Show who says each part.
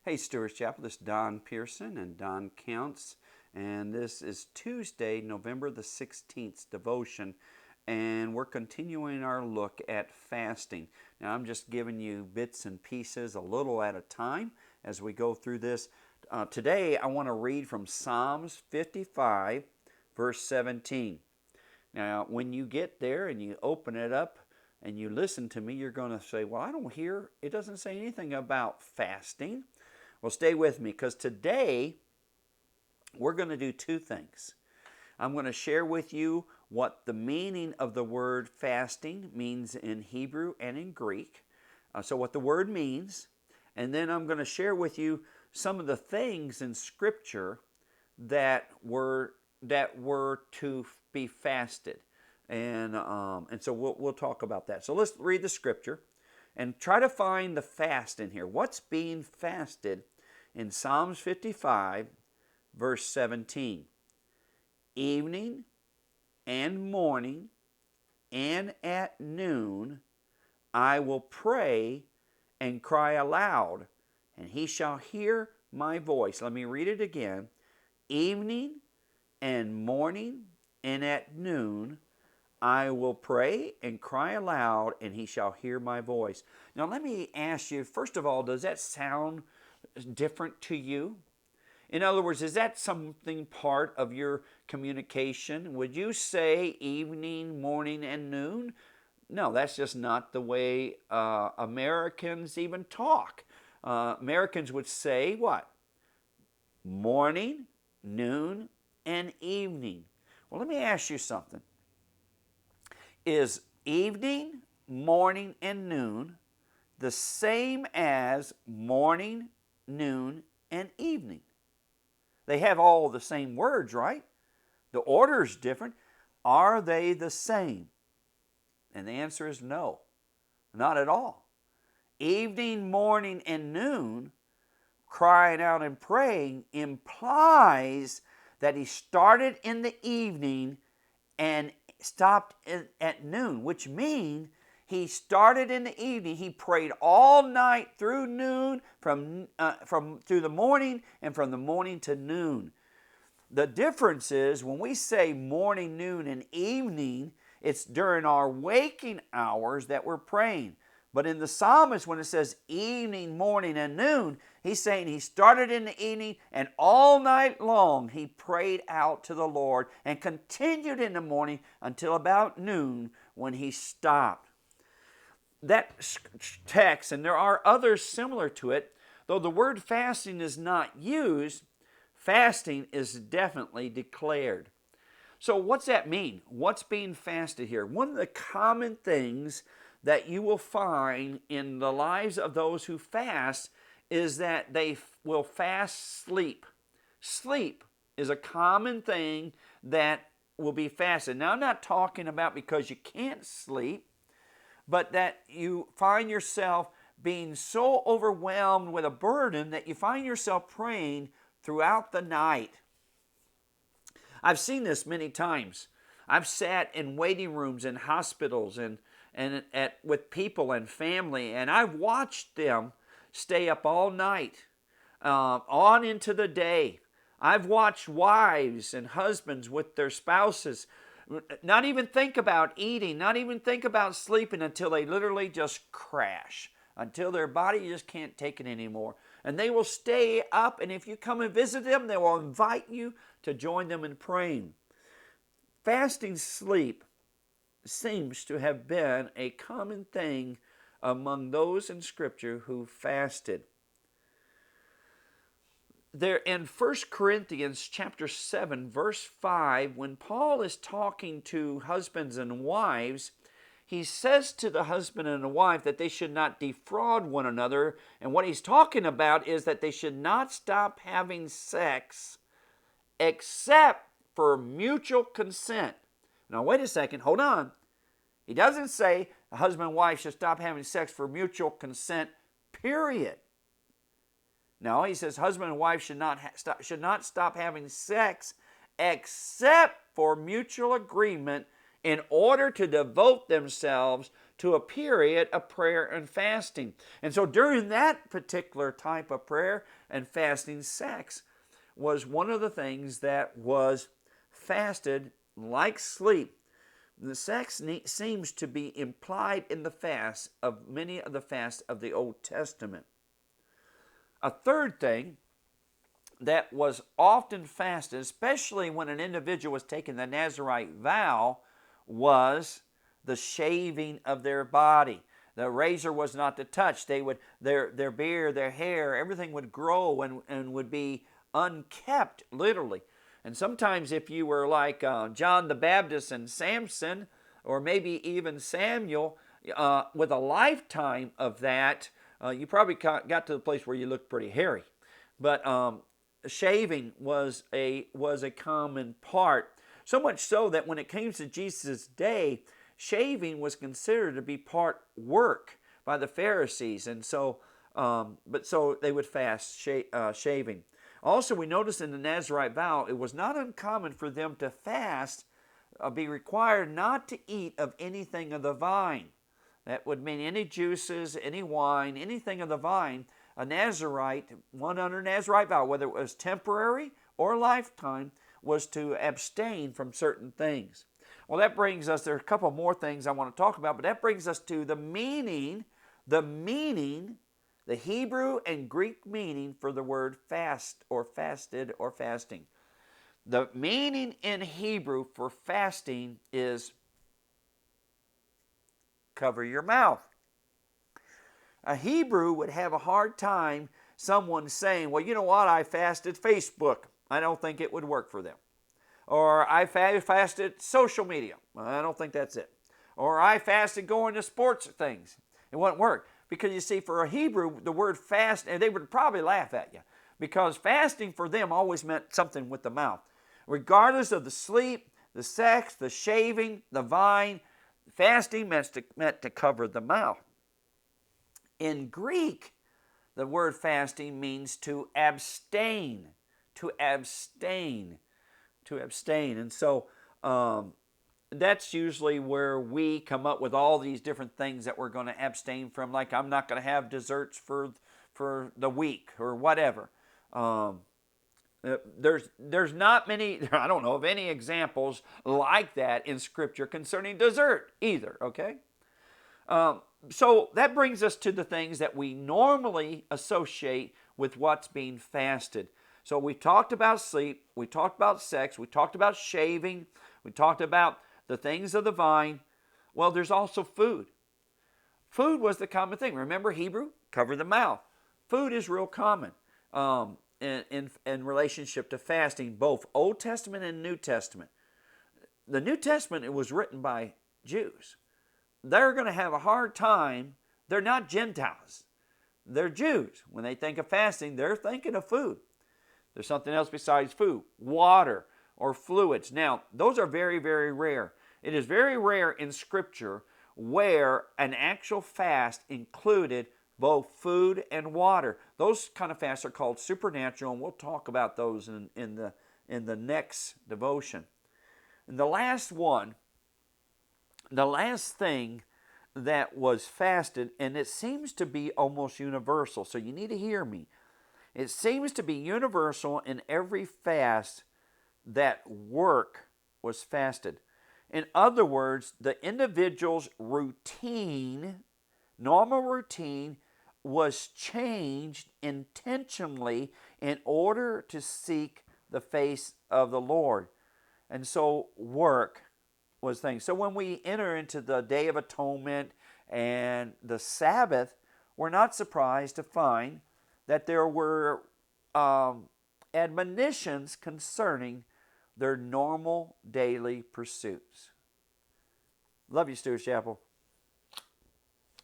Speaker 1: Hey, Stewart's Chapel. This is Don Pierson and Don Counts, and this is Tuesday, November the 16th devotion, and we're continuing our look at fasting. Now, I'm just giving you bits and pieces a little at a time as we go through this. Today, I want to read from Psalms 55, verse 17. Now, when you get there and you open it up and you listen to me, you're going to say, well, I don't hear, it doesn't say anything about fasting. Well, stay with me because today we're going to do two things. I'm going to share with you what the meaning of the word fasting means in Hebrew and in Greek. So what the word means. And then I'm going to share with you some of the things in Scripture that were to be fasted. And so we'll talk about that. So let's read the Scripture and try to find the fast in here. What's being fasted in Psalms 55, verse 17? Evening and morning and at noon I will pray and cry aloud, and he shall hear my voice. Let me read it again. Evening and morning and at noon I will pray and cry aloud, and he shall hear my voice. Now let me ask you, first of all, does that sound different to you? In other words, is that something part of your communication? Would you say evening, morning, and noon? No, that's just not the way Americans even talk. Americans would say what? Morning, noon, and evening. Well, let me ask you something. Is evening, morning, and noon the same as morning, noon, and evening? They have all the same words, right? The order is different. Are they the same? And the answer is no, not at all. Evening, morning, and noon, crying out and praying, implies that he started in the evening and stopped at noon, which means he started in the evening. He prayed all night through noon, from through the morning, and from the morning to noon. The difference is when we say morning, noon, and evening, it's during our waking hours that we're praying. But in the psalmist, when it says evening, morning, and noon, he's saying he started in the evening and all night long he prayed out to the Lord and continued in the morning until about noon when he stopped. That text, and there are others similar to it, though the word fasting is not used, fasting is definitely declared. So what's that mean? What's being fasted here? One of the common things that you will find in the lives of those who fast is that they will fast sleep. Sleep is a common thing that will be fasted. Now, I'm not talking about because you can't sleep, but that you find yourself being so overwhelmed with a burden that you find yourself praying throughout the night. I've seen this many times. I've sat in waiting rooms in hospitals and with people and family, and I've watched them stay up all night, on into the day. I've watched wives and husbands with their spouses not even think about eating, not even think about sleeping until they literally just crash, until their body just can't take it anymore. And they will stay up, and if you come and visit them, they will invite you to join them in praying. Fasting sleep seems to have been a common thing among those in Scripture who fasted. There in 1 Corinthians chapter 7, verse 5, when Paul is talking to husbands and wives, he says to the husband and the wife that they should not defraud one another. And what he's talking about is that they should not stop having sex except for mutual consent. Now, wait a second. Hold on. He doesn't say a husband and wife should stop having sex for mutual consent, period. No, he says husband and wife should not stop having sex except for mutual agreement in order to devote themselves to a period of prayer and fasting. And so during that particular type of prayer and fasting, sex was one of the things that was fasted like sleep. The sex seems to be implied in the fast of many of the fasts of the Old Testament. A third thing that was often fasted, especially when an individual was taking the Nazirite vow, was the shaving of their body. The razor was not to touch. They would their beard, their hair, everything would grow and would be unkept, literally. And sometimes if you were like John the Baptist and Samson, or maybe even Samuel, with a lifetime of that, you probably got to the place where you looked pretty hairy. But shaving was a common part. So much so that when it came to Jesus' day, shaving was considered to be part work by the Pharisees. And so, so they would fast shaving. Also, we notice in the Nazirite vow, it was not uncommon for them to fast, be required not to eat of anything of the vine. That would mean any juices, any wine, anything of the vine. A Nazirite, one under Nazirite vow, whether it was temporary or lifetime, was to abstain from certain things. Well, that brings us, there are a couple more things I want to talk about, but that brings us to the meaning, the Hebrew and Greek meaning for the word fast or fasted or fasting. The meaning in Hebrew for fasting is cover your mouth. A Hebrew would have a hard time someone saying, well, you know what, I fasted Facebook. I don't think it would work for them. Or I fasted social media. I don't think that's it. Or I fasted going to sports things. It wouldn't work. Because you see, for a Hebrew, the word fast, and they would probably laugh at you, because fasting for them always meant something with the mouth. Regardless of the sleep, the sex, the shaving, the vine, fasting meant to cover the mouth. In Greek, the word fasting means to abstain, to abstain, to abstain. And so that's usually where we come up with all these different things that we're going to abstain from, like I'm not going to have desserts for the week or whatever. There's not many, I don't know of any examples like that in Scripture concerning dessert either, okay? So that brings us to the things that we normally associate with what's being fasted. So we talked about sleep, we talked about sex, we talked about shaving, we talked about the things of the vine. Well, there's also food. Food was the common thing. Remember Hebrew? Cover the mouth. Food is real common in relationship to fasting, both Old Testament and New Testament. The New Testament, it was written by Jews. They're going to have a hard time. They're not Gentiles. They're Jews. When they think of fasting, they're thinking of food. There's something else besides food, water or fluids. Now, those are very, very rare. It is very rare in Scripture where an actual fast included both food and water. Those kind of fasts are called supernatural, and we'll talk about those in the next devotion. And the last one, the last thing that was fasted, and it seems to be almost universal, so you need to hear me. It seems to be universal in every fast that work was fasted. In other words, the individual's routine, normal routine, was changed intentionally in order to seek the face of the Lord. And so work was things. So when we enter into the Day of Atonement and the Sabbath, we're not surprised to find that there were admonitions concerning their normal daily pursuits. Love you, Stuart Chapel.